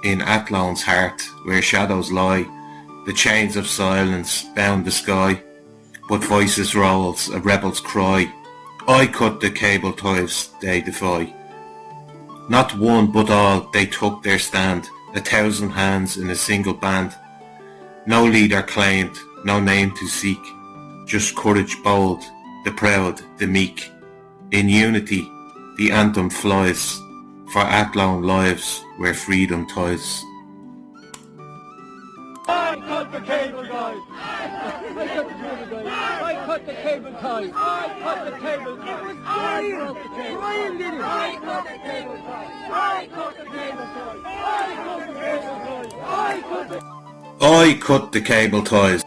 in Athlon's heart, where shadows lie, the chains of silence bound the sky, but voices rolls, a rebel's cry. I cut the cable ties they defy. Not one but all they took their stand, 1,000 hands in a single band. No leader claimed, no name to seek, just courage bold, the proud, the meek. In unity, the anthem flies, for Athlone lives where freedom ties. I cut the cable ties! I cut the cable ties! I cut the cable ties! I cut the cable ties! Brian did it! I cut the cable ties! I cut the cable ties! I cut the cable ties! I cut the... I cut the cable ties.